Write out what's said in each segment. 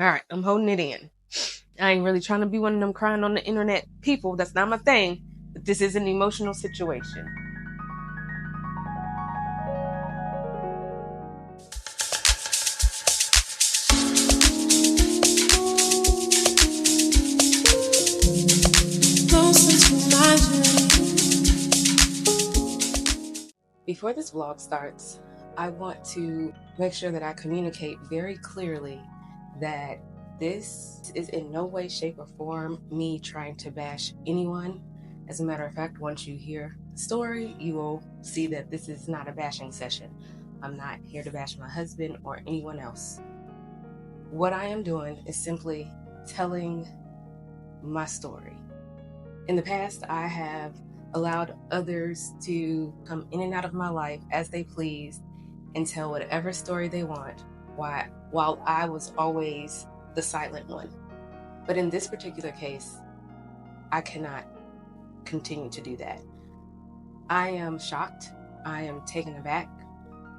All right, I'm holding it in. I ain't really trying to be one of them crying on the internet people. That's not my thing. But this is an emotional situation. Before this vlog starts, I want to make sure that I communicate very clearly that this is in no way, shape, or form me trying to bash anyone. As a matter of fact, once you hear the story, you will see that this is not a bashing session. I'm not here to bash my husband or anyone else. What I am doing is simply telling my story. In the past, I have allowed others to come in and out of my life as they please and tell whatever story they want, while I was always the silent one. But in this particular case, I cannot continue to do that. I am shocked. I am taken aback.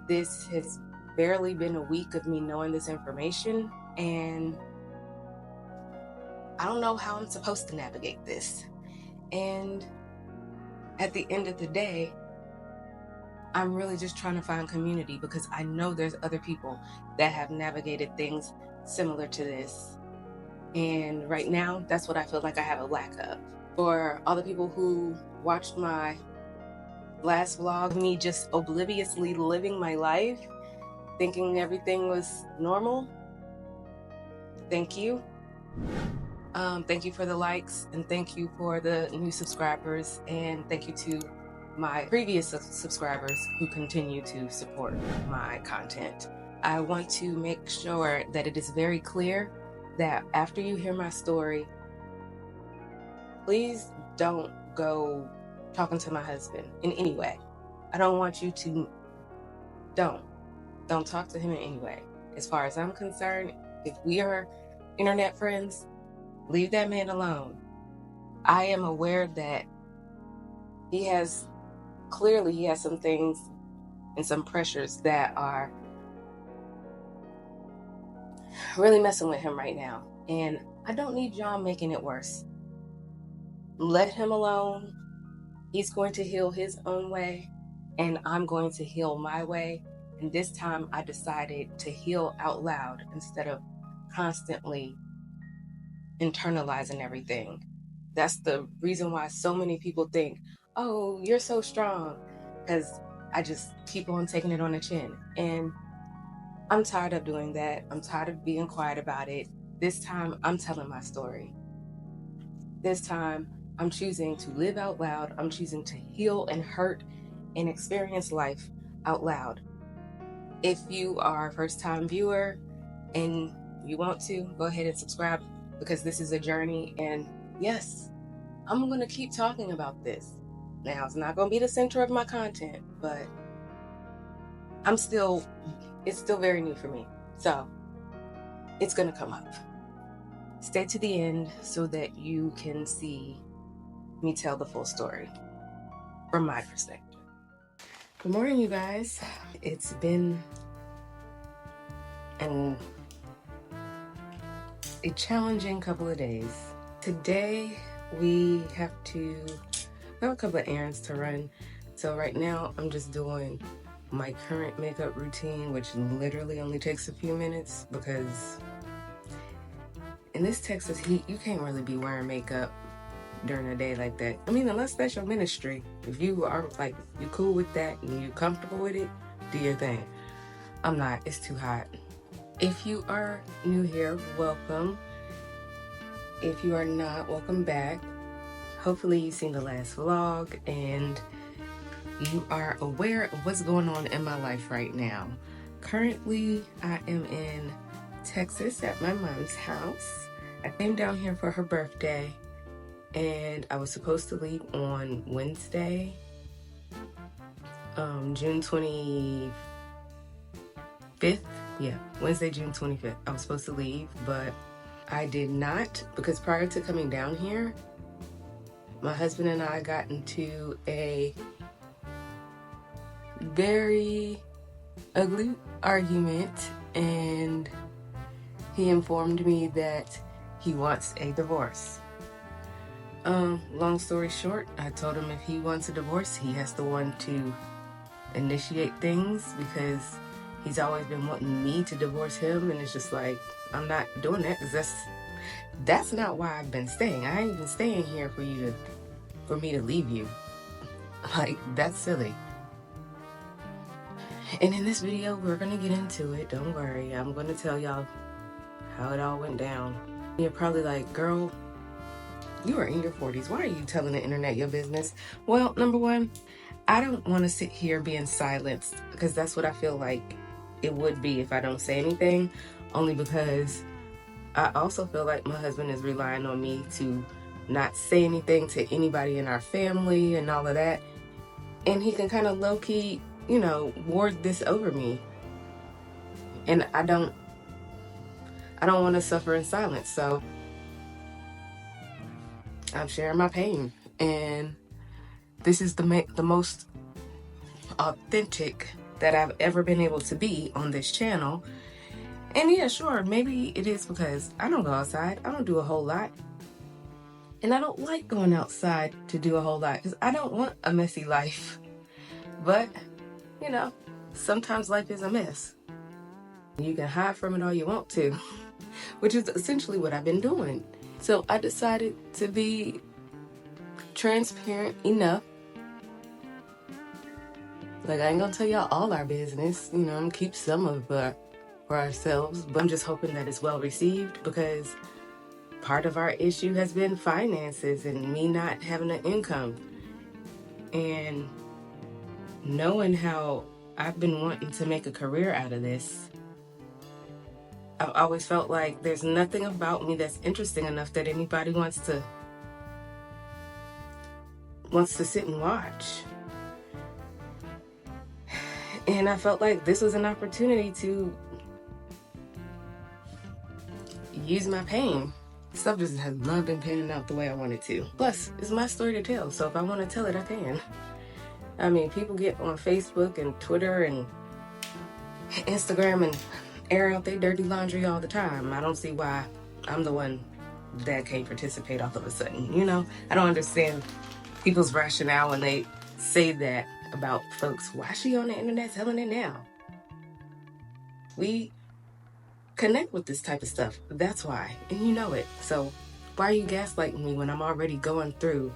This has barely been a week of me knowing this information, and I don't know how I'm supposed to navigate this. And at the end of the day, I'm really just trying to find community because I know there's other people that have navigated things similar to this. And right now, that's what I feel like I have a lack of. For all the people who watched my last vlog, me just obliviously living my life, thinking everything was normal, thank you. Thank you for the likes, and thank you for the new subscribers, and thank you to my previous subscribers who continue to support my content. I want to make sure that it is very clear that after you hear my story, please don't go talking to my husband in any way. I don't want you to, don't talk to him in any way. As far as I'm concerned, if we are internet friends, leave that man alone. I am aware that he has some things and some pressures that are really messing with him right now. And I don't need y'all making it worse. Let him alone. He's going to heal his own way, and I'm going to heal my way. And this time I decided to heal out loud instead of constantly internalizing everything. That's the reason why so many people think, oh, you're so strong, because I just keep on taking it on the chin. And I'm tired of doing that. I'm tired of being quiet about it. This time I'm telling my story. This time I'm choosing to live out loud. I'm choosing to heal and hurt and experience life out loud. If you are a first-time viewer and you want to, go ahead and subscribe, because this is a journey. And yes, I'm going to keep talking about this. Now, it's not going to be the center of my content, but it's still very new for me. So it's going to come up. Stay to the end so that you can see me tell the full story from my perspective. Good morning, you guys. It's been a challenging couple of days. Today we have a couple of errands to run. So right now I'm just doing my current makeup routine, which literally only takes a few minutes, because in this Texas heat, you can't really be wearing makeup during a day like that. I mean, unless that's your ministry. If you are like, you cool with that and you comfortable with it, do your thing. I'm not. It's too hot. If you are new here, welcome. If you are not, welcome back. Hopefully you've seen the last vlog and you are aware of what's going on in my life right now. Currently, I am in Texas at my mom's house. I came down here for her birthday, and I was supposed to leave on Wednesday, June 25th. Yeah, Wednesday, June 25th. I was supposed to leave, but I did not, because prior to coming down here, my husband and I got into a very ugly argument, and he informed me that he wants a divorce. Long story short, I told him if he wants a divorce, he has to want to initiate things, because he's always been wanting me to divorce him, and it's just like, I'm not doing that, because that's not why I've been staying. I ain't been staying here for me to leave you. Like, that's silly. And in this video, we're gonna get into it. Don't worry, I'm gonna tell y'all how it all went down. You're probably like, girl, you are in your 40s. Why are you telling the internet your business? Well, number one, I don't want to sit here being silenced, because that's what I feel like it would be if I don't say anything, only because I also feel like my husband is relying on me to not say anything to anybody in our family and all of that. And he can kind of low-key, ward this over me. And I don't want to suffer in silence, so I'm sharing my pain. And this is the most authentic that I've ever been able to be on this channel. And yeah, sure, maybe it is because I don't go outside. I don't do a whole lot. And I don't like going outside to do a whole lot, because I don't want a messy life. But, sometimes life is a mess. You can hide from it all you want to, which is essentially what I've been doing. So I decided to be transparent enough. Like, I ain't gonna tell y'all all our business, I'm gonna keep some of it for ourselves, but I'm just hoping that it's well received, because part of our issue has been finances and me not having an income. And knowing how I've been wanting to make a career out of this, I've always felt like there's nothing about me that's interesting enough that anybody wants to sit and watch. And I felt like this was an opportunity to use my pain. Stuff just has not been panning out the way I wanted to. Plus, it's my story to tell, so if I want to tell it, I can. I mean, people get on Facebook and Twitter and Instagram and air out their dirty laundry all the time. I don't see why I'm the one that can't participate all of a sudden, I don't understand people's rationale when they say that about folks. Why is she on the internet telling it now? We connect with this type of stuff. That's why. And you know it. So why are you gaslighting me when I'm already going through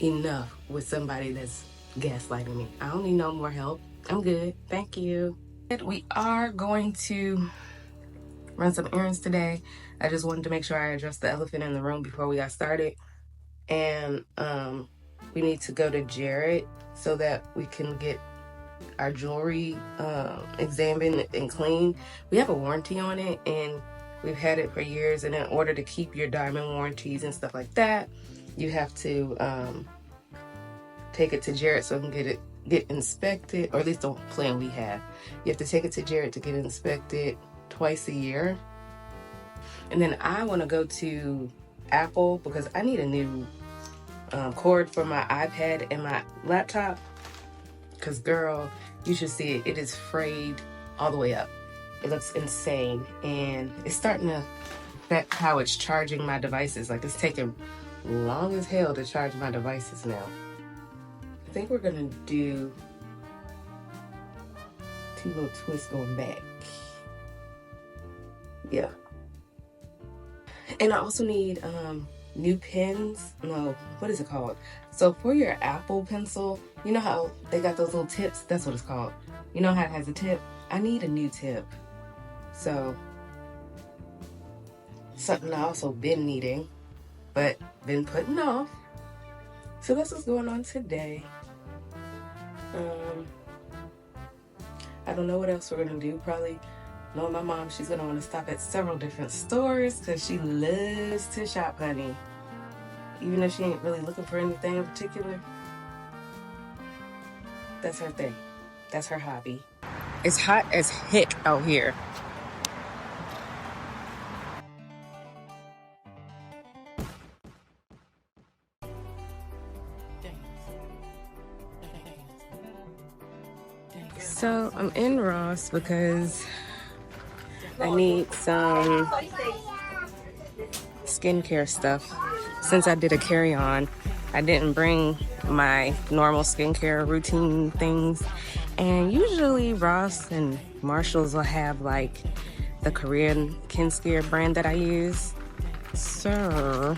enough with somebody that's gaslighting me? I don't need no more help. I'm good. Thank you. We are going to run some errands today. I just wanted to make sure I addressed the elephant in the room before we got started. And we need to go to Jared so that we can get our jewelry examined and cleaned. We have a warranty on it, and we've had it for years. And in order to keep your diamond warranties and stuff like that, you have to take it to Jared so we can get inspected, or at least the plan we have. You have to take it to Jared to get inspected twice a year. And then I want to go to Apple because I need a new cord for my iPad and my laptop. Because, girl, you should see it. It is frayed all the way up. It looks insane. And it's starting to affect how it's charging my devices. Like, it's taking long as hell to charge my devices now. I think we're going to do 2 little twists going back. Yeah. And I also need new pens. No, what is it called? So for your Apple Pencil, you know how they got those little tips? That's what it's called. You know how it has a tip? I need a new tip. So something I also been needing, but been putting off. So that's what's going on today. I don't know what else we're gonna do. Probably knowing my mom, she's gonna want to stop at several different stores because she loves to shop, honey. Even if she ain't really looking for anything in particular, that's her thing. That's her hobby. It's hot as heck out here. So I'm in Ross because I need some skincare stuff. Since I did a carry-on, I didn't bring my normal skincare routine things. And usually Ross and Marshalls will have like the Korean skincare brand that I use. So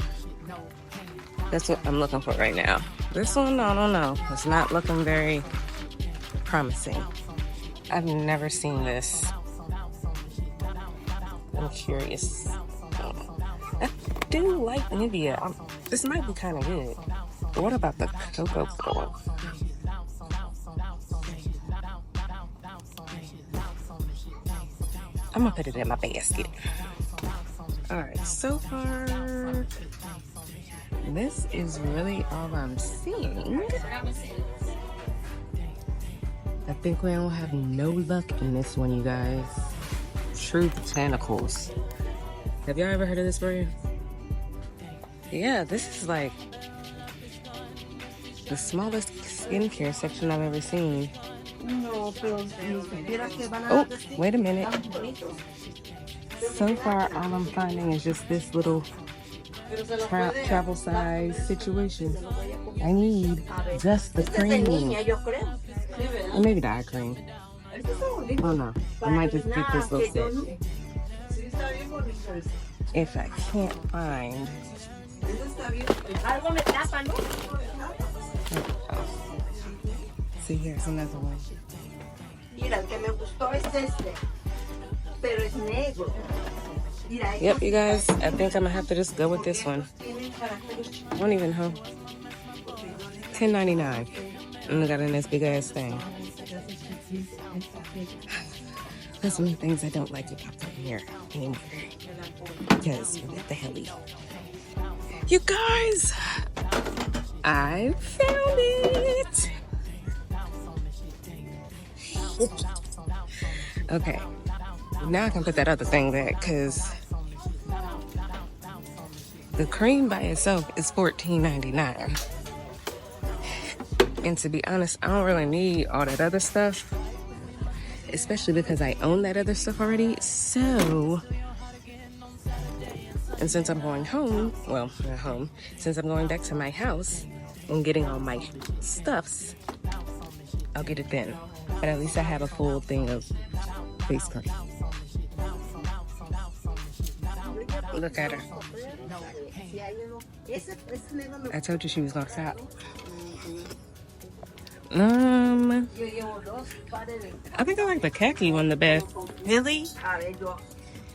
that's what I'm looking for right now. This one, I don't know. It's not looking very promising. I've never seen this. I'm curious. I do like India. This might be kind of good. But what about the cocoa pearl? I'm gonna put it in my basket. Alright, so far, this is really all I'm seeing. I think we don't have no luck in this one, you guys. True Botanicals. Have y'all ever heard of this brand? Yeah, this is like the smallest skincare section I've ever seen. Oh, wait a minute. So far, all I'm finding is just this little travel size situation. I need just the cream. Or maybe the eye cream. Oh no, I might just get this little set. If I can't find. See, here's another one. Yep, you guys, I think I'm gonna have to just go with this one. I don't even know. $10.99. And I got in this big ass thing. That's one of the things I don't like about coming here anymore. Because what the hell? You guys, I found it. Okay, now I can put that other thing back because the cream by itself is $14.99. And to be honest, I don't really need all that other stuff, especially because I own that other stuff already. So, and since I'm going home, well, not home, since I'm going back to my house and getting all my stuffs, I'll get it then. But at least I have a full thing of face cream. Look at her. I told you she was gonna stop. I think I like the khaki one the best. Really?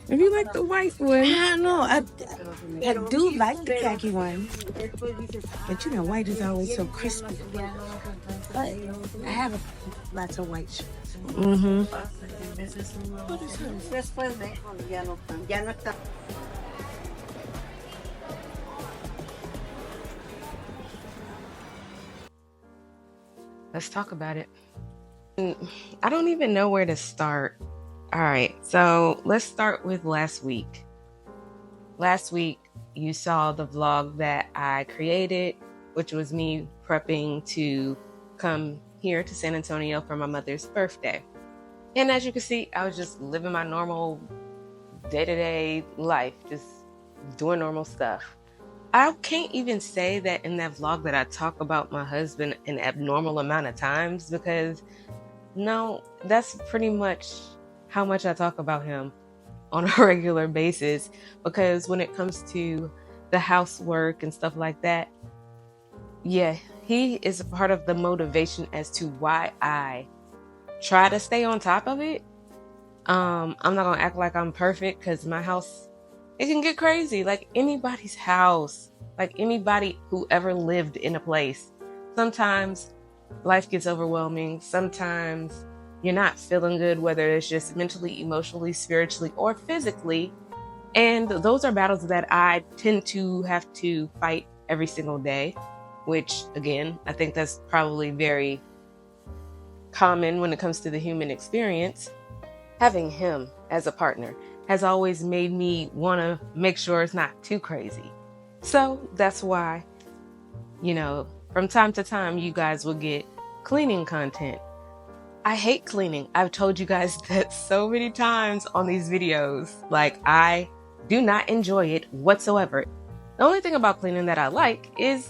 If you like the white one. I know. I do like the khaki one. But you know, white is always so crispy. But I have lots of white shirts. Mm-hmm. Let's talk about it. I don't even know where to start. All right, so let's start with last week. Last week, you saw the vlog that I created, which was me prepping to come here to San Antonio for my mother's birthday. And as you can see, I was just living my normal day-to-day life, just doing normal stuff. I can't even say that in that vlog that I talk about my husband an abnormal amount of times, because no, that's pretty much how much I talk about him on a regular basis. Because when it comes to the housework and stuff like that, yeah, he is a part of the motivation as to why I try to stay on top of it. I'm not gonna act like I'm perfect, because my house, it can get crazy, like anybody's house, like anybody who ever lived in a place. Sometimes life gets overwhelming. Sometimes you're not feeling good, whether it's just mentally, emotionally, spiritually, or physically. And those are battles that I tend to have to fight every single day, which again, I think that's probably very common when it comes to the human experience. Having him as a partner has always made me want to make sure it's not too crazy. So that's why, you know, from time to time, you guys will get cleaning content. I hate cleaning. I've told you guys that so many times on these videos. Like, I do not enjoy it whatsoever. The only thing about cleaning that I like is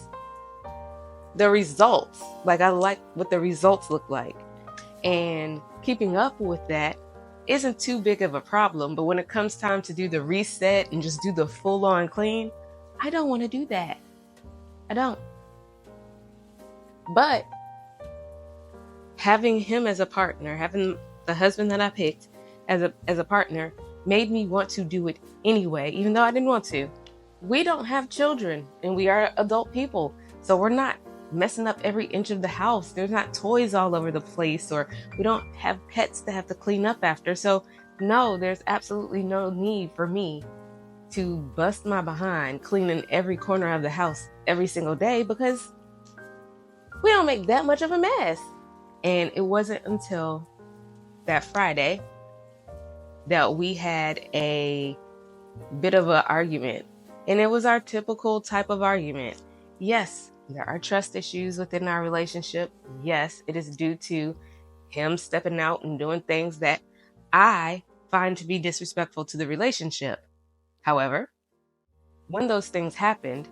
the results. Like, I like what the results look like. And keeping up with that isn't too big of a problem. But when it comes time to do the reset and just do the full on clean, I don't want to do that. I don't. But having him as a partner, having the husband that I picked as a partner, made me want to do it anyway, even though I didn't want to. We don't have children, and we are adult people, so we're not messing up every inch of the house. There's not toys all over the place, or we don't have pets to have to clean up after. So no, there's absolutely no need for me to bust my behind cleaning every corner of the house every single day, because we don't make that much of a mess. And it wasn't until that Friday that we had a bit of an argument. And it was our typical type of argument. Yes, there are trust issues within our relationship. Yes, it is due to him stepping out and doing things that I find to be disrespectful to the relationship. However, when those things happened,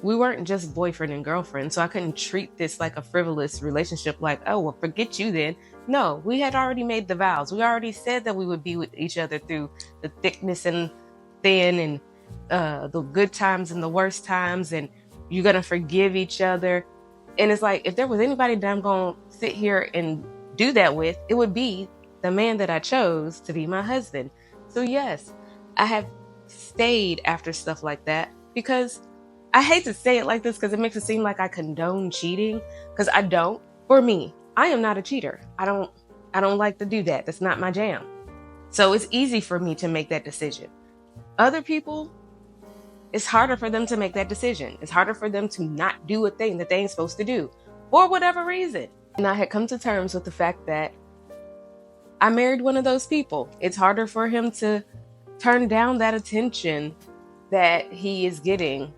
we weren't just boyfriend and girlfriend, so I couldn't treat this like a frivolous relationship, like, oh, well, forget you then. No, we had already made the vows. We already said that we would be with each other through the thickness and thin, and the good times and the worst times, and you're going to forgive each other. And it's like, if there was anybody that I'm going to sit here and do that with, it would be the man that I chose to be my husband. So yes, I have stayed after stuff like that, because I hate to say it like this because it makes it seem like I condone cheating, because I don't. For me, I am not a cheater. I don't like to do that. That's not my jam. So it's easy for me to make that decision. Other people, it's harder for them to make that decision. It's harder for them to not do a thing that they ain't supposed to do for whatever reason. And I had come to terms with the fact that I married one of those people. It's harder for him to turn down that attention that he is getting.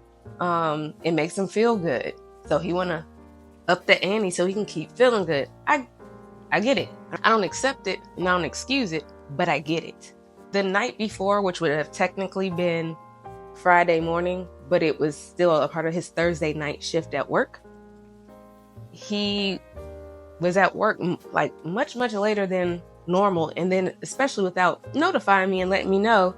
It makes him feel good. So he want to up the ante so he can keep feeling good. I get it. I don't accept it and I don't excuse it, but I get it. The night before, which would have technically been Friday morning, but it was still a part of his Thursday night shift at work, he was at work like much later than normal, and then especially without notifying me and letting me know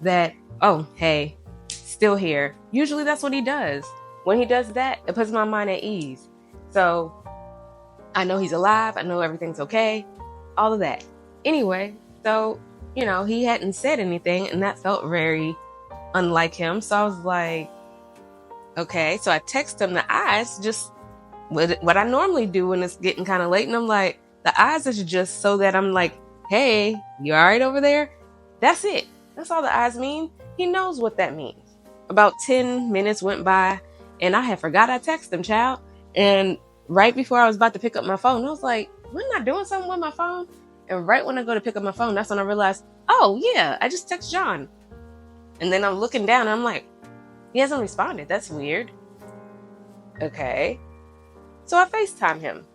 that, oh, hey, still here. Usually that's what he does. When he does that, it puts my mind at ease. So I know he's alive. I know everything's okay. All of that. Anyway, so, he hadn't said anything, and that felt very unlike him. So I was like, okay. So I text him the eyes, just what I normally do when it's getting kind of late. And I'm like, the eyes is just so that I'm like, hey, you all right over there? That's it. That's all the eyes mean. He knows what that means. About 10 minutes went by, and I had forgot I texted him, child. And right before I was about to pick up my phone, I was like, wasn't I doing something with my phone? And right when I go to pick up my phone, that's when I realized, oh yeah, I just texted John. And then I'm looking down and I'm like, he hasn't responded. That's weird. Okay. So I FaceTime him.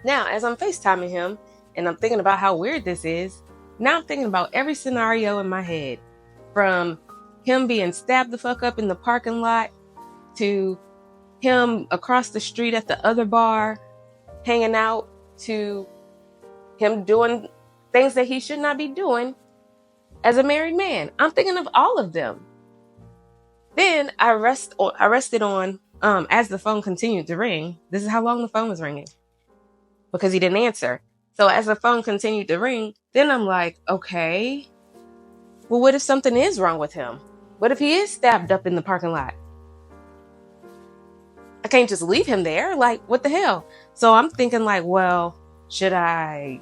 Now, as I'm FaceTiming him and I'm thinking about how weird this is, now I'm thinking about every scenario in my head, from him being stabbed the fuck up in the parking lot, to him across the street at the other bar hanging out, to him doing things that he should not be doing as a married man. I'm thinking of all of them. Then I rested on, as the phone continued to ring. This is how long the phone was ringing, because he didn't answer. So as the phone continued to ring, then I'm like, okay, well, what if something is wrong with him? What if he is stabbed up in the parking lot? I can't just leave him there. Like, what the hell? So I'm thinking like, well, should I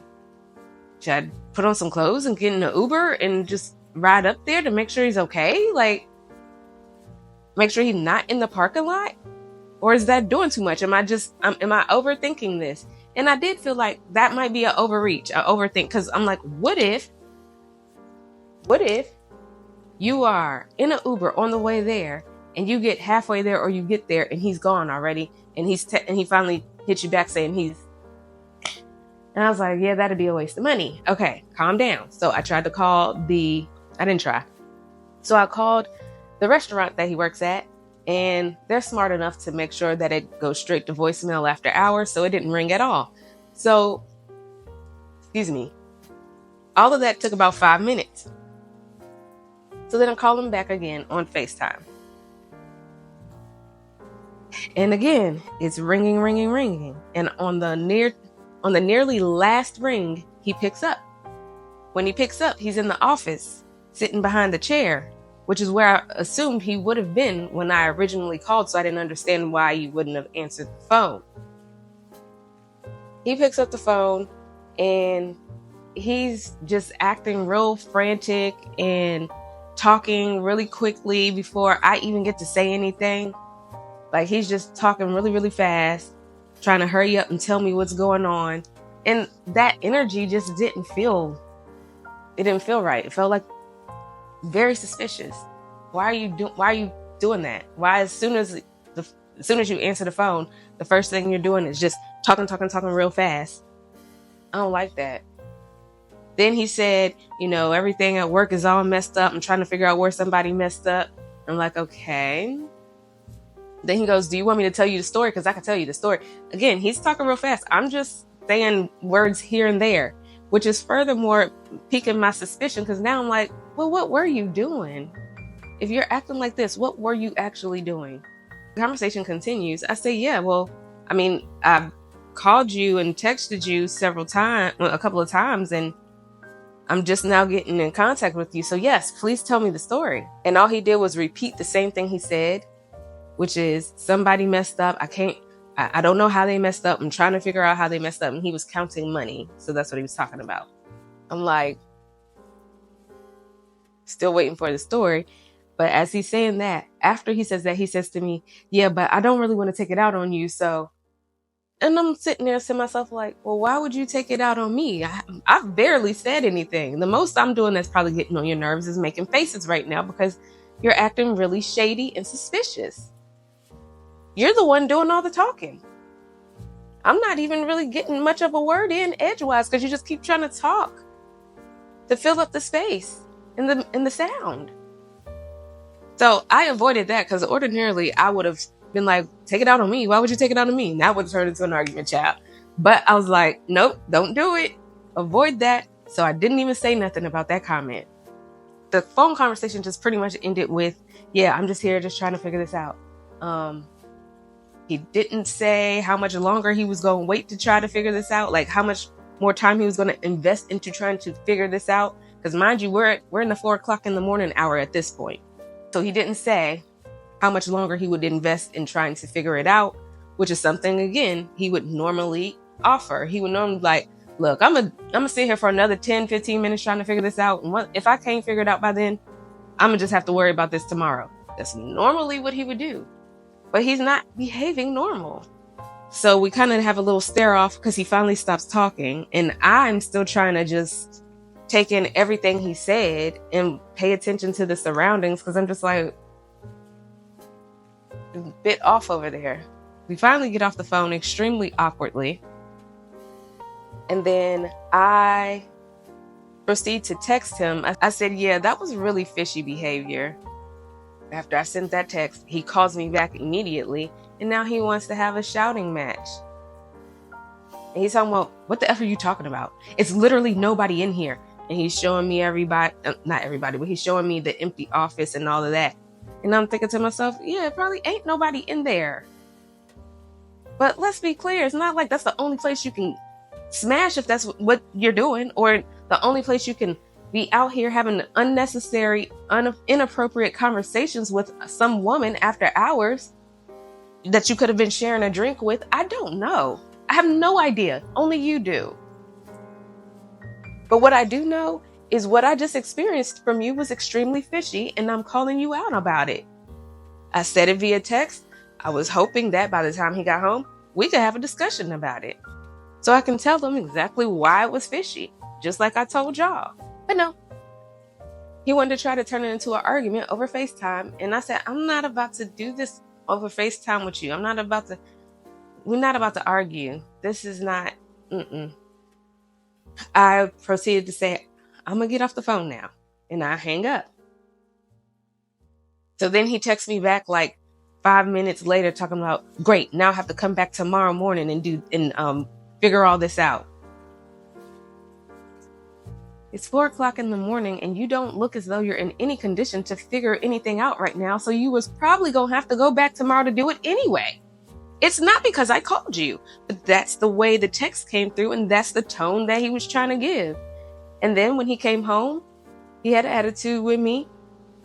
put on some clothes and get in an Uber and just ride up there to make sure he's okay? Like, make sure he's not in the parking lot? Or is that doing too much? Am I overthinking this? And I did feel like that might be an overreach, an overthink. Because I'm like, what if you are in an Uber on the way there, and you get halfway there, or you get there and he's gone already, and he finally hits you back saying And I was like, yeah, that'd be a waste of money. Okay, calm down. So I tried to call I didn't try. So I called the restaurant that he works at, and they're smart enough to make sure that it goes straight to voicemail after hours, so it didn't ring at all. So, excuse me, all of that took about 5 minutes. So then I called him back again on FaceTime. And again, it's ringing, ringing, ringing. And on the nearly last ring, he picks up. When he picks up, he's in the office, sitting behind the chair, which is where I assumed he would have been when I originally called, so I didn't understand why he wouldn't have answered the phone. He picks up the phone, and he's just acting real frantic and talking really quickly before I even get to say anything. Like, he's just talking really, really fast, trying to hurry up and tell me what's going on. And that energy just didn't feel right. It felt like very suspicious. Why are you doing that? Why as soon as you answer the phone, the first thing you're doing is just talking real fast? I don't like that. Then he said, everything at work is all messed up. I'm trying to figure out where somebody messed up. I'm like, okay. Then he goes, do you want me to tell you the story? Because I can tell you the story. Again, he's talking real fast. I'm just saying words here and there, which is furthermore piquing my suspicion, because now I'm like, well, what were you doing? If you're acting like this, what were you actually doing? The conversation continues. I say, yeah, well, I've called you and texted you a couple of times, and I'm just now getting in contact with you. So yes, please tell me the story. And all he did was repeat the same thing he said, which is somebody messed up. I don't know how they messed up. I'm trying to figure out how they messed up. And he was counting money. So that's what he was talking about. I'm like, still waiting for the story. But as he's saying that, after he says that, he says to me, yeah, but I don't really want to take it out on you. So, and I'm sitting there to myself like, well, why would you take it out on me? I've barely said anything. The most I'm doing that's probably getting on your nerves is making faces right now because you're acting really shady and suspicious. You're the one doing all the talking. I'm not even really getting much of a word in edgewise because you just keep trying to talk to fill up the space in the sound. So I avoided that because ordinarily I would have been like, take it out on me. Why would you take it out on me? And that would turn into an argument, child. But I was like, nope, don't do it. Avoid that. So I didn't even say nothing about that comment. The phone conversation just pretty much ended with, yeah, I'm just here just trying to figure this out. He didn't say how much longer he was going to wait to try to figure this out, like how much more time he was going to invest into trying to figure this out. Because mind you, we're in the 4:00 in the morning hour at this point. So he didn't say how much longer he would invest in trying to figure it out, which is something, again, he would normally offer. He would normally like, look, I'm gonna sit here for another 10, 15 minutes trying to figure this out. And if I can't figure it out by then, I'm gonna just have to worry about this tomorrow. That's normally what he would do. But he's not behaving normal. So we kind of have a little stare off because he finally stops talking. And I'm still trying to just take in everything he said and pay attention to the surroundings because I'm just like, a bit off over there. We finally get off the phone extremely awkwardly. And then I proceed to text him. I said, yeah, that was really fishy behavior. After I sent that text, he calls me back immediately, and now he wants to have a shouting match. And he's talking about, what the F are you talking about? It's literally nobody in here. And he's showing me not everybody, but he's showing me the empty office and all of that. And I'm thinking to myself, yeah, it probably ain't nobody in there. But let's be clear, it's not like that's the only place you can smash if that's what you're doing, or the only place you can be out here having unnecessary, inappropriate conversations with some woman after hours that you could have been sharing a drink with. I don't know. I have no idea. Only you do. But what I do know is what I just experienced from you was extremely fishy, and I'm calling you out about it. I said it via text. I was hoping that by the time he got home, we could have a discussion about it, so I can tell him exactly why it was fishy, just like I told y'all. But no, he wanted to try to turn it into an argument over FaceTime. And I said, I'm not about to do this over FaceTime with you. We're not about to argue. This is not, I proceeded to say, I'm going to get off the phone now. And I hang up. So then he texts me back like 5 minutes later talking about, great, now I have to come back tomorrow morning and figure all this out. It's 4 o'clock in the morning and you don't look as though you're in any condition to figure anything out right now. So you was probably going to have to go back tomorrow to do it anyway. It's not because I called you, but that's the way the text came through and that's the tone that he was trying to give. And then when he came home, he had an attitude with me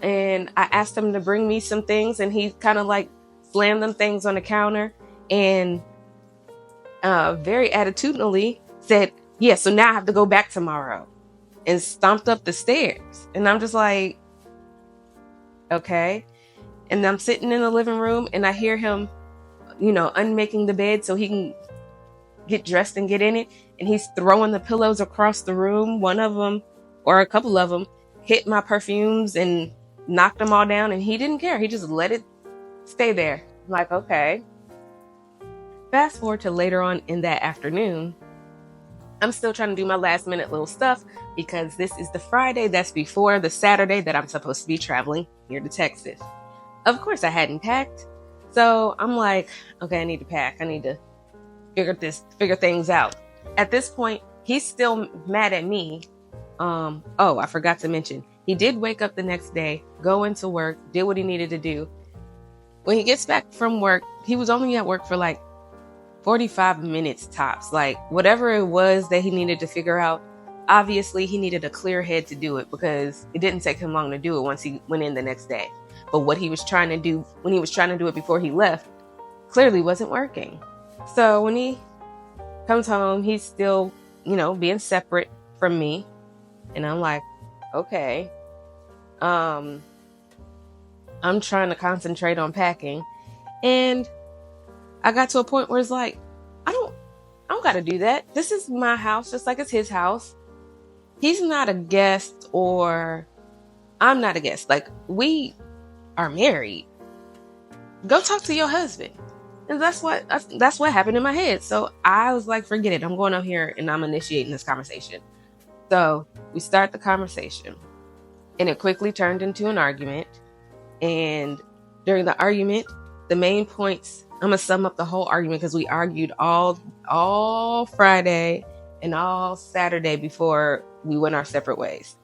and I asked him to bring me some things and he kind of like slammed them things on the counter and very attitudinally said, yeah, so now I have to go back tomorrow, and stomped up the stairs. And I'm just like, okay. And I'm sitting in the living room and I hear him, unmaking the bed so he can get dressed and get in it. And he's throwing the pillows across the room. One of them, or a couple of them, hit my perfumes and knocked them all down. And he didn't care. He just let it stay there. I'm like, okay. Fast forward to later on in that afternoon. I'm still trying to do my last minute little stuff because this is the Friday that's before the Saturday that I'm supposed to be traveling here to Texas. Of course, I hadn't packed. So I'm like, okay, I need to pack. I need to figure things out. At this point, he's still mad at me. I forgot to mention, he did wake up the next day, go into work, did what he needed to do. When he gets back from work, he was only at work for like 45 minutes tops. Like whatever it was that he needed to figure out, obviously he needed a clear head to do it because it didn't take him long to do it once he went in the next day. But what he was trying to do when he was trying to do it before he left clearly wasn't working. So when he comes home, he's still, being separate from me. And I'm like, okay. I'm trying to concentrate on packing. And I got to a point where it's like, I don't got to do that. This is my house, just like it's his house. He's not a guest or I'm not a guest. Like, we are married. Go talk to your husband. And that's what happened in my head. So I was like, forget it. I'm going out here and I'm initiating this conversation. So we start the conversation and it quickly turned into an argument. And during the argument, the main points, I'm going to sum up the whole argument because we argued all Friday and all Saturday before we went our separate ways.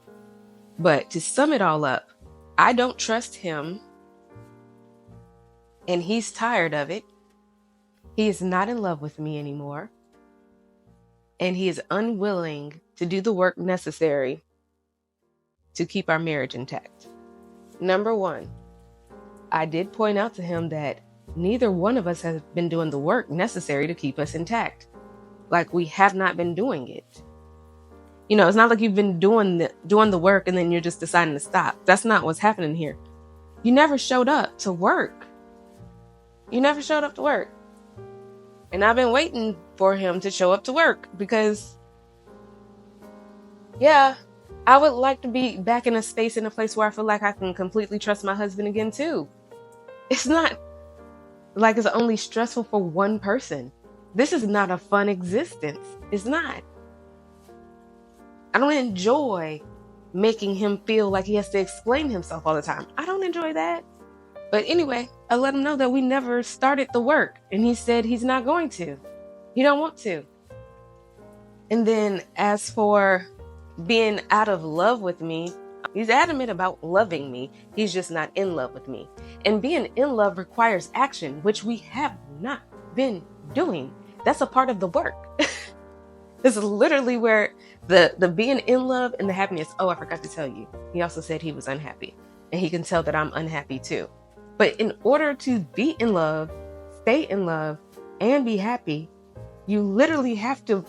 But to sum it all up, I don't trust him and he's tired of it. He is not in love with me anymore. And he is unwilling to do the work necessary to keep our marriage intact. Number one, I did point out to him that neither one of us has been doing the work necessary to keep us intact. Like, we have not been doing it. It's not like you've been doing the work and then you're just deciding to stop. That's not what's happening here. You never showed up to work. And I've been waiting for him to show up to work because, I would like to be back in a place where I feel like I can completely trust my husband again too. It's not like it's only stressful for one person. This is not a fun existence. It's not. I don't enjoy making him feel like he has to explain himself all the time. I don't enjoy that. But anyway, I let him know that we never started the work. And he said he's not going to. He don't want to. And then as for being out of love with me, he's adamant about loving me. He's just not in love with me. And being in love requires action, which we have not been doing. That's a part of the work. This is literally where the being in love and the happiness. Oh, I forgot to tell you. He also said he was unhappy. And he can tell that I'm unhappy too. But in order to be in love, stay in love, and be happy, you literally have to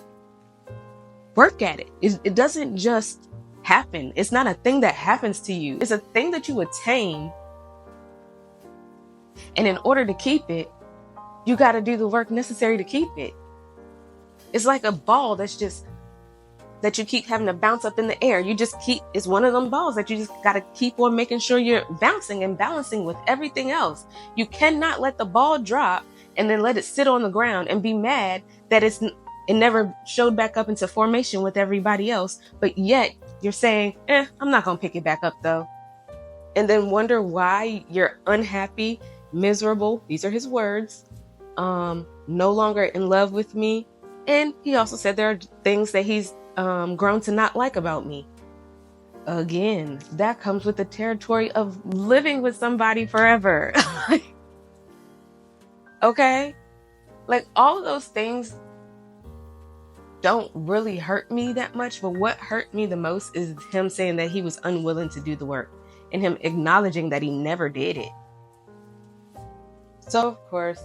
work at it. It doesn't just happen. It's not a thing that happens to you. It's a thing that you attain. And in order to keep it, you got to do the work necessary to keep it. It's like a ball that you keep having to bounce up in the air. It's one of them balls that you just got to keep on making sure you're bouncing and balancing with everything else. You cannot let the ball drop and then let it sit on the ground and be mad that It never showed back up into formation with everybody else, but yet you're saying, I'm not going to pick it back up though. And then wonder why you're unhappy, miserable. These are his words. No longer in love with me. And he also said there are things that he's grown to not like about me. Again, that comes with the territory of living with somebody forever. Okay? Like, all of those things don't really hurt me that much, but what hurt me the most is him saying that he was unwilling to do the work and him acknowledging that he never did it. So, of course,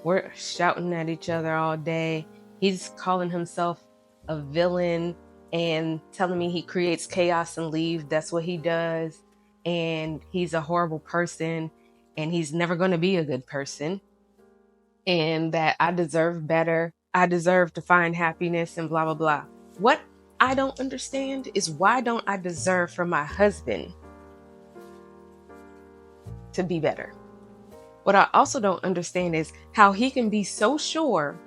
we're shouting at each other all day. He's calling himself a villain and telling me he creates chaos and leave. That's what he does. And he's a horrible person and he's never going to be a good person. And that I deserve better. I deserve to find happiness and blah, blah, blah. What I don't understand is, why don't I deserve for my husband to be better? What I also don't understand is how he can be so sure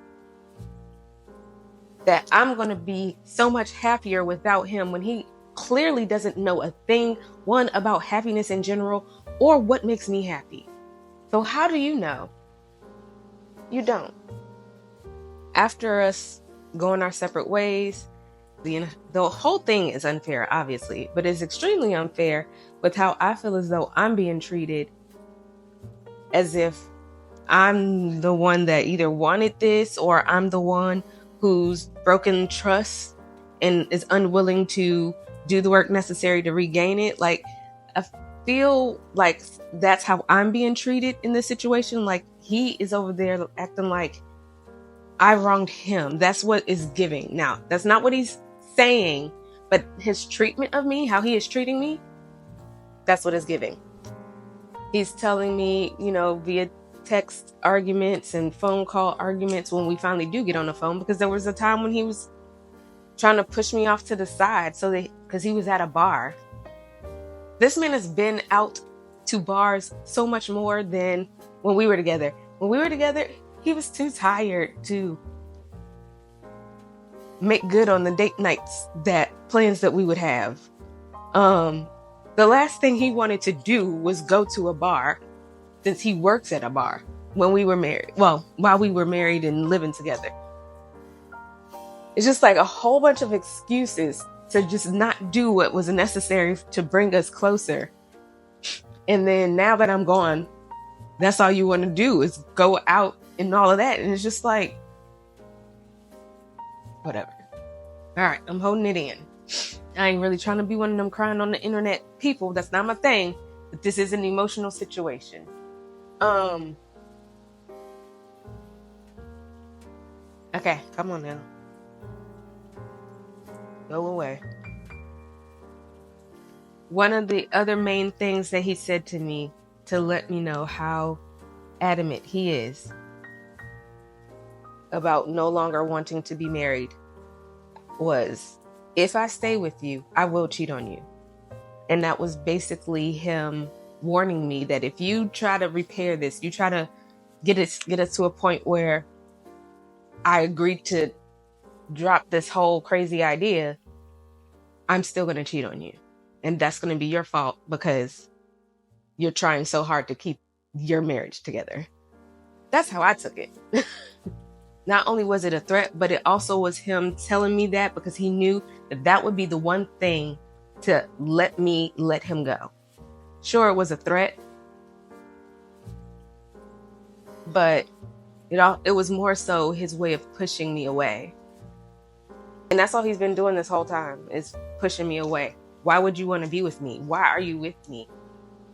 that I'm going to be so much happier without him when he clearly doesn't know a thing, one, about happiness in general, or what makes me happy. So how do you know? You don't. After us going our separate ways, the whole thing is unfair, obviously, but it's extremely unfair with how I feel as though I'm being treated as if I'm the one that either wanted this, or I'm the one who's broken trust and is unwilling to do the work necessary to regain it. Like, I feel like that's how I'm being treated in this situation. Like, he is over there acting like I wronged him. That's what is giving. Now, that's not what he's saying, but his treatment of me, how he is treating me, that's what is giving. He's telling me, via text arguments and phone call arguments when we finally do get on the phone, because there was a time when he was trying to push me off to the side because he was at a bar. This man has been out to bars so much more than when we were together. When we were together, he was too tired to make good on the date nights, plans that we would have. The last thing he wanted to do was go to a bar, since he works at a bar, when we were married. Well, while we were married and living together. It's just like a whole bunch of excuses to just not do what was necessary to bring us closer. And then now that I'm gone, that's all you want to do is go out and all of that. And it's just like, whatever. All right, I'm holding it in. I ain't really trying to be one of them crying on the internet people. That's not my thing. But this is an emotional situation. Okay, come on now. Go away. One of the other main things that he said to me to let me know how adamant he is about no longer wanting to be married was, if I stay with you, I will cheat on you. And that was basically him warning me that if you try to repair this, you try to get us to a point where I agree to drop this whole crazy idea, I'm still going to cheat on you. And that's going to be your fault because you're trying so hard to keep your marriage together. That's how I took it. Not only was it a threat, but it also was him telling me that because he knew that would be the one thing to let me let him go. Sure, it was a threat, but it was more so his way of pushing me away. And that's all he's been doing this whole time, is pushing me away. Why would you want to be with me? Why are you with me?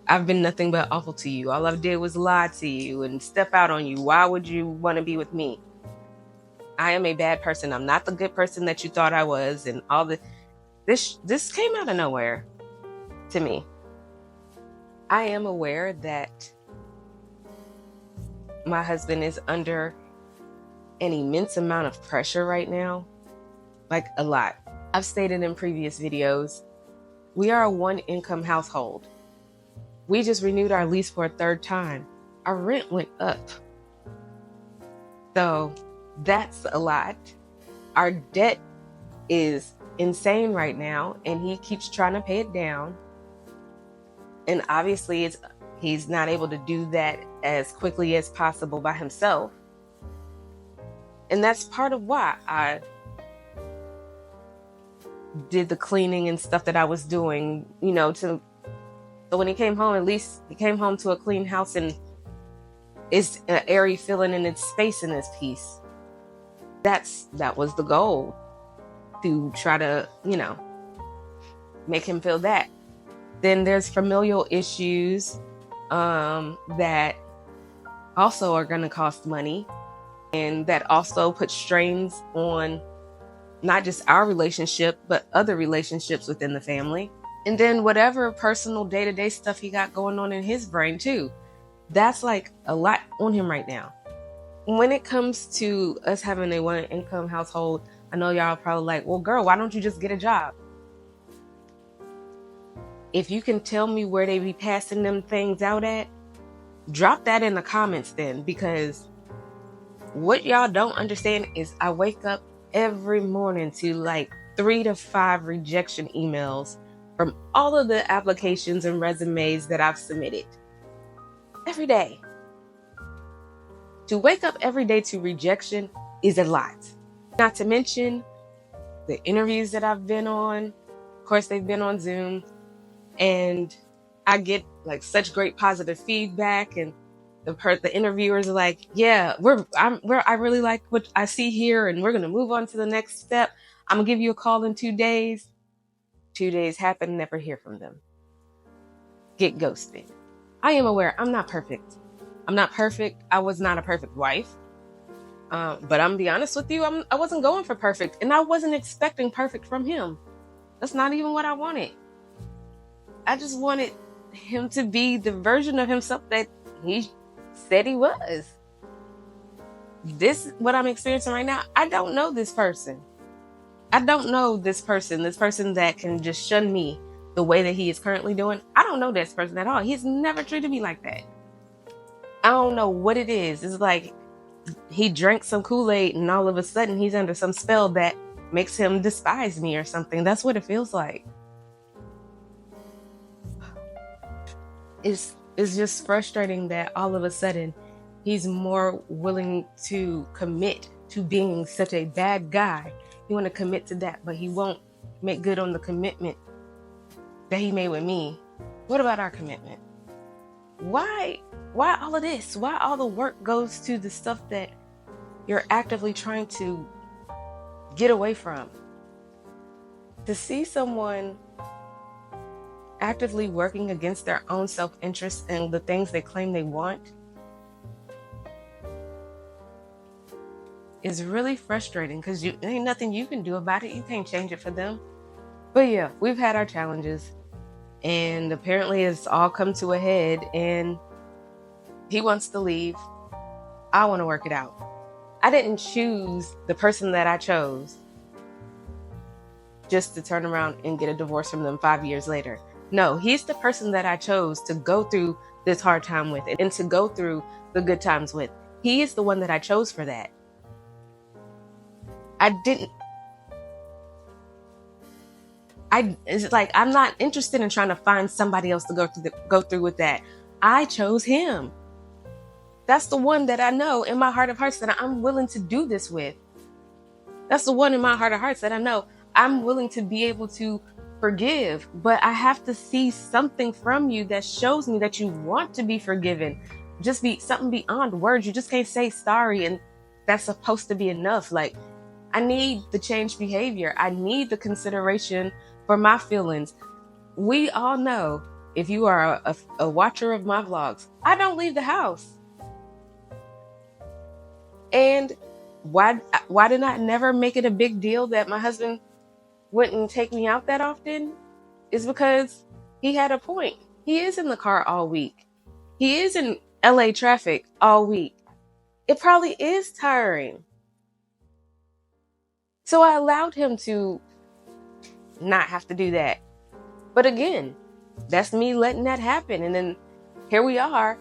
I've been nothing but awful to you. All I did was lie to you and step out on you. Why would you want to be with me? I am a bad person. I'm not the good person that you thought I was. And all this came out of nowhere to me. I am aware that my husband is under an immense amount of pressure right now. Like, a lot. I've stated in previous videos, we are a one-income household. We just renewed our lease for a third time. Our rent went up. So That's a lot. Our debt is insane right now, and he keeps trying to pay it down. And obviously, he's not able to do that as quickly as possible by himself. And that's part of why I did the cleaning and stuff that I was doing, so when he came home, at least he came home to a clean house and it's an airy feeling in its space in its peace. That was the goal, to try to, make him feel that. Then there's familial issues that also are going to cost money, and that also puts strains on not just our relationship, but other relationships within the family. And then whatever personal day-to-day stuff he got going on in his brain too. That's like a lot on him right now. When it comes to us having a one-income household, I know y'all are probably like, well, girl, why don't you just get a job? If you can tell me where they be passing them things out at, drop that in the comments then, because what y'all don't understand is I wake up every morning to like 3 to 5 rejection emails from all of the applications and resumes that I've submitted. Every day. To wake up every day to rejection is a lot. Not to mention the interviews that I've been on. Of course, they've been on Zoom. And I get like such great positive feedback, and the interviewers are like, yeah, I really like what I see here, and we're going to move on to the next step. I'm going to give you a call in 2 days. 2 days happen, never hear from them. Get ghosted. I am aware I'm not perfect. I'm not perfect. I was not a perfect wife. But I'm gonna be honest with you, I wasn't going for perfect, and I wasn't expecting perfect from him. That's not even what I wanted. I just wanted him to be the version of himself that he said he was. This, what I'm experiencing right now, I don't know this person. I don't know this person that can just shun me the way that he is currently doing. I don't know this person at all. He's never treated me like that. I don't know what it is. It's like he drank some Kool-Aid and all of a sudden he's under some spell that makes him despise me or something. That's what it feels like. It's just frustrating that all of a sudden he's more willing to commit to being such a bad guy. He want to commit to that, but he won't make good on the commitment that he made with me. What about our commitment? Why all of this? Why all the work goes to the stuff that you're actively trying to get away from? To see someone actively working against their own self-interest and the things they claim they want is really frustrating, because there ain't nothing you can do about it. You can't change it for them. But yeah, we've had our challenges, and apparently it's all come to a head, and he wants to leave. I want to work it out. I didn't choose the person that I chose just to turn around and get a divorce from them 5 years later. No, he's the person that I chose to go through this hard time with and to go through the good times with. He is the one that I chose for that. It's like, I'm not interested in trying to find somebody else to go through with that. I chose him. That's the one that I know in my heart of hearts that I'm willing to do this with. That's the one in my heart of hearts that I know I'm willing to be able to forgive. But I have to see something from you that shows me that you want to be forgiven. Just be something beyond words. You just can't say sorry and that's supposed to be enough. Like, I need the changed behavior. I need the consideration for my feelings. We all know, if you are a watcher of my vlogs, I don't leave the house. And why did I never make it a big deal that my husband wouldn't take me out that often? Is because he had a point. He is in the car all week. He is in LA traffic all week. It probably is tiring. So I allowed him to not have to do that. But again, that's me letting that happen. And then here we are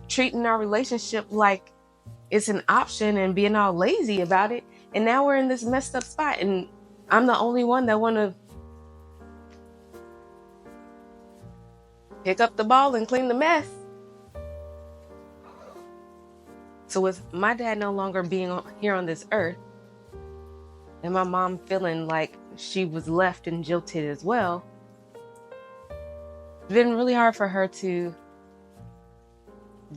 treating our relationship like it's an option and being all lazy about it. And now we're in this messed up spot, and I'm the only one that want to pick up the ball and clean the mess. So with my dad no longer being here on this earth, and my mom feeling like she was left and jilted as well, it's been really hard for her to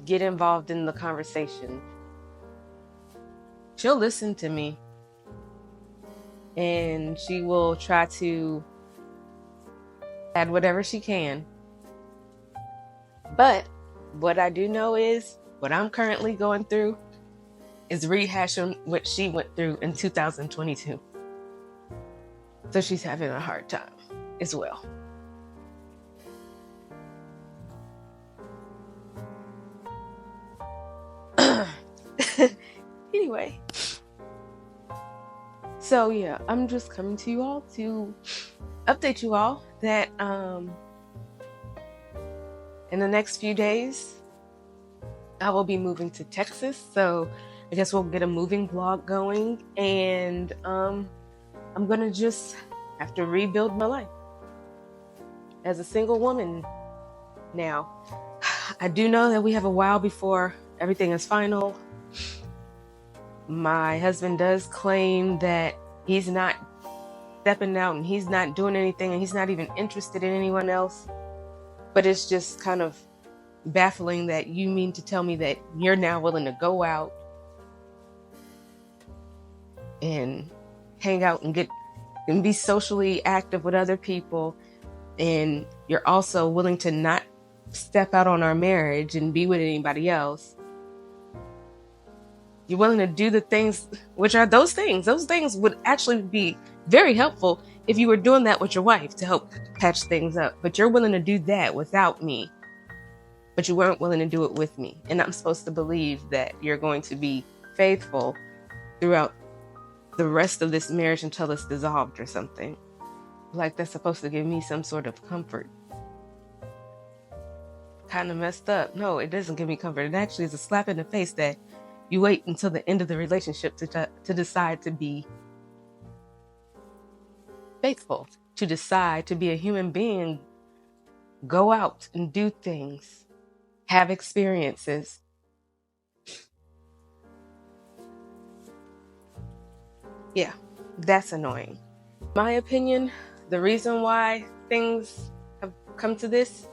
get involved in the conversation. She'll listen to me, and she will try to add whatever she can. But what I do know is what I'm currently going through is rehashing what she went through in 2022. So she's having a hard time as well. Anyway, so yeah, I'm just coming to you all to update you all that in the next few days I will be moving to Texas. So I guess we'll get a moving vlog going, and I'm gonna just have to rebuild my life as a single woman now. I do know that we have a while before everything is final. My husband does claim that he's not stepping out and he's not doing anything and he's not even interested in anyone else. But it's just kind of baffling that you mean to tell me that you're now willing to go out and hang out and get and be socially active with other people, and you're also willing to not step out on our marriage and be with anybody else. You're willing to do the things, which are those things. Those things would actually be very helpful if you were doing that with your wife to help patch things up. But you're willing to do that without me. But you weren't willing to do it with me. And I'm supposed to believe that you're going to be faithful throughout the rest of this marriage until it's dissolved or something. Like that's supposed to give me some sort of comfort. Kind of messed up. No, it doesn't give me comfort. It actually is a slap in the face that you wait until the end of the relationship to decide to be faithful, to decide to be a human being, go out and do things, have experiences. Yeah, that's annoying. My opinion, the reason why things have come to this,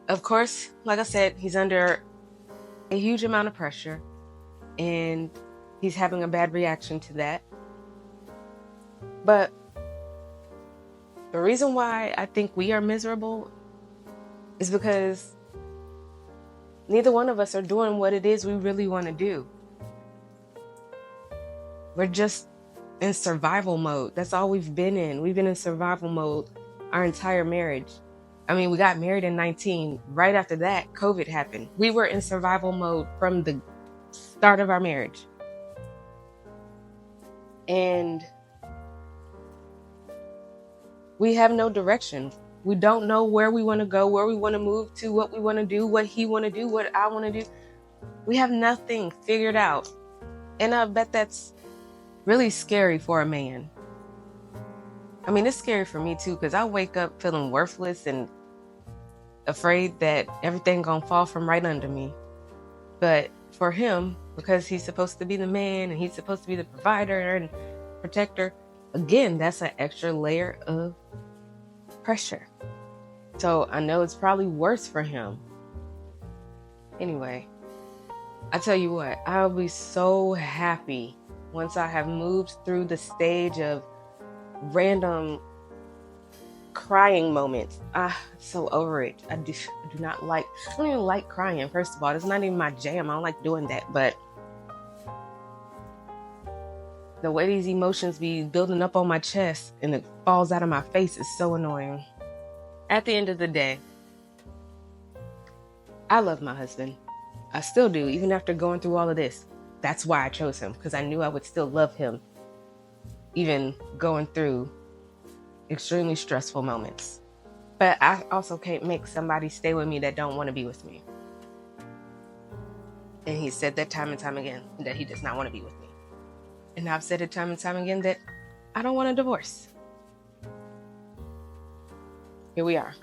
of course, like I said, he's under a huge amount of pressure and he's having a bad reaction to that. But the reason why I think we are miserable is because neither one of us are doing what it is we really want to do. We're just in survival mode. That's all we've been in. We've been in survival mode our entire marriage. I mean, we got married in 19. Right after that, COVID happened. We were in survival mode from the start of our marriage. And we have no direction. We don't know where we want to go, where we want to move to, what we want to do, what he want to do, what I want to do. We have nothing figured out. And I bet that's really scary for a man. I mean, it's scary for me too, because I wake up feeling worthless and afraid that everything gonna fall from right under me. But for him, because he's supposed to be the man and he's supposed to be the provider and protector, again, that's an extra layer of pressure. So I know it's probably worse for him. Anyway, I tell you what, I'll be so happy once I have moved through the stage of random crying moments. So over it. I do not like, I don't even like crying, first of all. It's not even my jam. I don't like doing that. But the way these emotions be building up on my chest and it falls out of my face is so annoying. At the end of the day, I love my husband. I still do, even after going through all of this. That's why I chose him, because I knew I would still love him, even going through extremely stressful moments. But I also can't make somebody stay with me that don't want to be with me. And he said that time and time again that he does not want to be with me. And I've said it time and time again that I don't want a divorce. Here we are.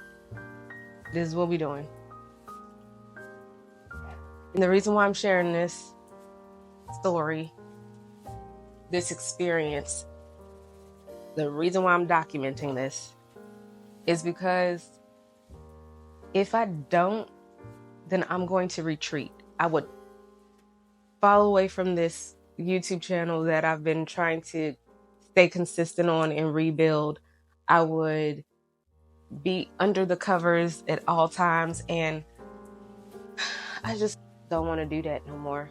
This is what we're doing. And the reason why I'm sharing this story, this experience, the reason why I'm documenting this is because if I don't, then I'm going to retreat. I would fall away from this YouTube channel that I've been trying to stay consistent on and rebuild. I would be under the covers at all times, and I just don't want to do that no more.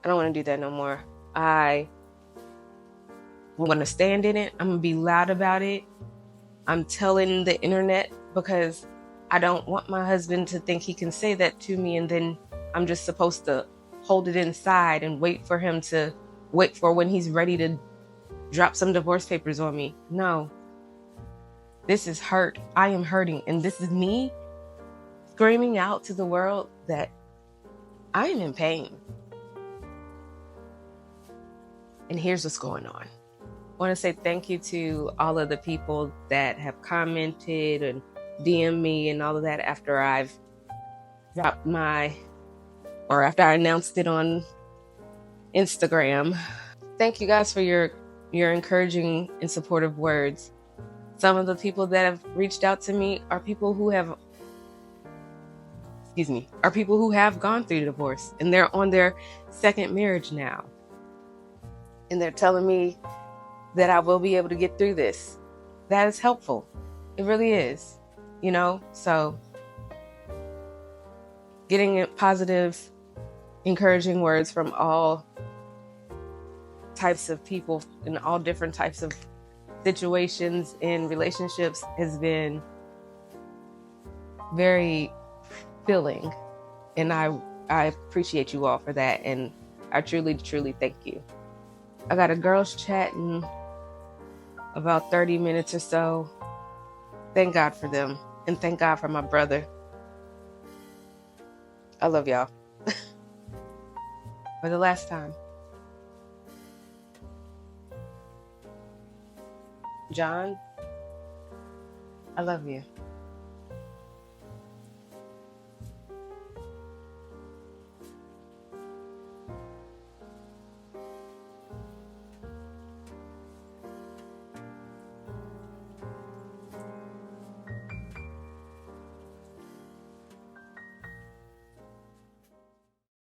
I don't want to do that no more. I want to stand in it. I'm going to be loud about it. I'm telling the internet because I don't want my husband to think he can say that to me and then I'm just supposed to hold it inside and wait for when he's ready to drop some divorce papers on me. No. This is hurt. I am hurting. And this is me screaming out to the world that I am in pain. And here's what's going on. I want to say thank you to all of the people that have commented and DM me and all of that after I've dropped after I announced it on Instagram. Thank you guys for your encouraging and supportive words. Some of the people that have reached out to me are people who have gone through divorce and they're on their second marriage now. And they're telling me that I will be able to get through this. That is helpful. It really is, so getting positive, encouraging words from all types of people in all different types of situations and relationships has been very filling. And I appreciate you all for that. And I truly, truly thank you. I got a girls chat in about 30 minutes or so. Thank God for them. And thank God for my brother. I love y'all. For the last time. John, I love you.